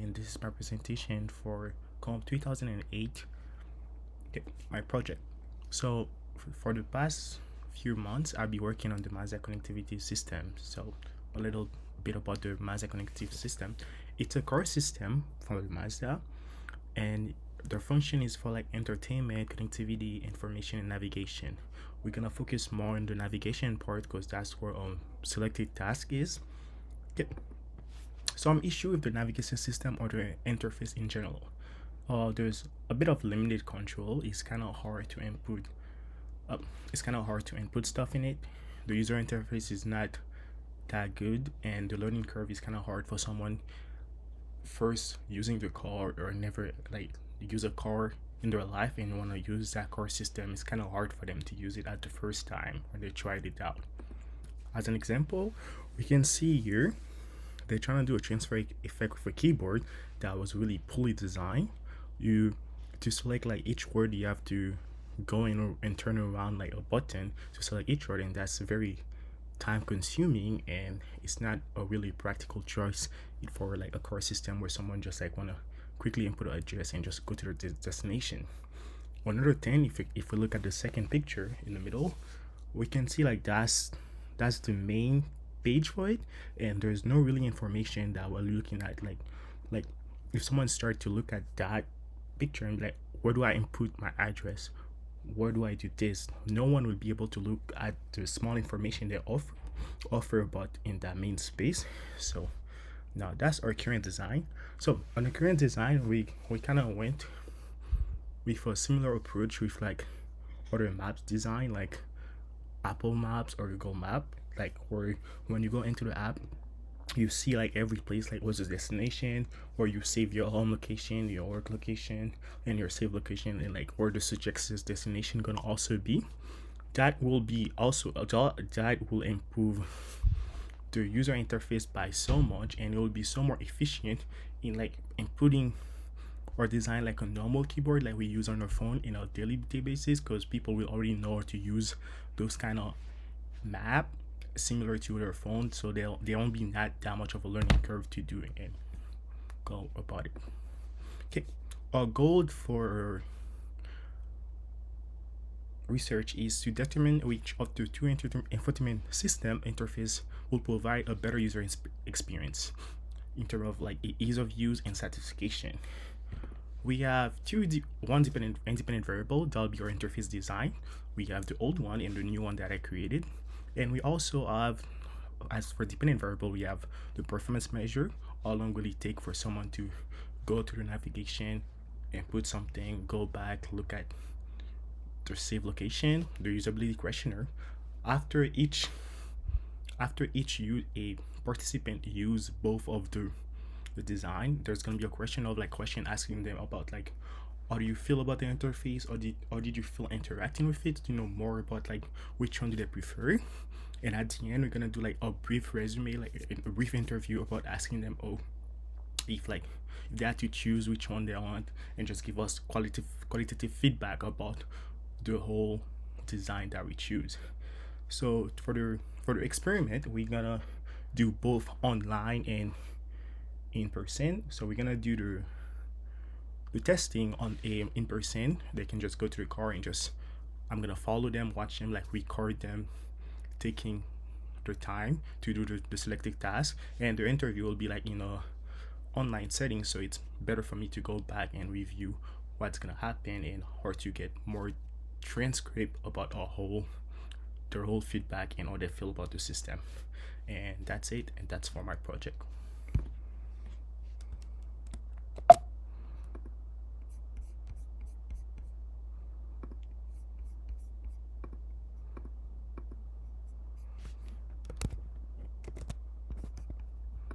and this is my presentation for COMP 2008, my project. So for the past few months, I'll be working on the Mazda connectivity system. So a little bit about the Mazda connectivity system. It's a core system for the Mazda, and their function is for like entertainment, connectivity, information, and navigation. We're gonna focus more on the navigation part because that's where selected task is. Some issue with the navigation system or the interface in general. There's a bit of limited control. It's kind of hard to input. Stuff in it. The user interface is not that good, and the learning curve is kind of hard for someone first using the car or never like use a car in their life and want to use that car system. It's kind of hard for them to use it at the first time when they tried it out. As an example, we can see here they're trying to do a transfer effect with a keyboard that was really poorly designed. You to select like each word, you have to go in and turn around like a button to select each word, and that's very time consuming, and it's not a really practical choice for like a car system where someone just like want to quickly input an address and just go to their destination. Another thing, if we look at the second picture in the middle, we can see like that's the main page for it, and there's no really information that we're looking at. Like if someone start to look at that picture and be like, where do I input my address, where do I do this, no one will be able to look at the small information they offer about in that main space. So now that's our current design. So on the current design, we kind of went with a similar approach with like other maps design, like Apple Maps or Google Map, like where when you go into the app, you see like every place, like what's the destination, or you save your home location, your work location, and your save location, and like where the suggested destination gonna also be. That will be also that will improve the user interface by so much, and it will be so more efficient in like inputting or design like a normal keyboard like we use on our phone in our daily basis, because people will already know how to use those kind of map similar to their phone, so they won't be not that much of a learning curve to do it and go about it. Okay, our goal for research is to determine which of the two infotainment system interface will provide a better user experience in terms of like ease of use and satisfaction. We have one independent variable that will be our interface design. We have the old one and the new one that I created, and we also have, as for dependent variable, we have the performance measure. How long will it take for someone to go to the navigation and put something, go back, look at their save location, the usability questionnaire. After each a participant use both of the design, there's gonna be a question asking them about like how do you feel about the interface, or did you feel interacting with it, to know more about like which one do they prefer. And at the end, we're gonna do like a brief resume, like a brief interview about asking them if they had to choose which one they want, and just give us qualitative feedback about the whole design that we choose. So for the experiment, we're gonna do both online and in person. So we're gonna do the testing on in person. They can just go to the car and I'm gonna follow them, watch them, like record them taking their time to do the selected task, and the interview will be like in a online setting, so it's better for me to go back and review what's gonna happen and or to get more transcript about their whole feedback and how they feel about the system. And that's it, and that's for my project.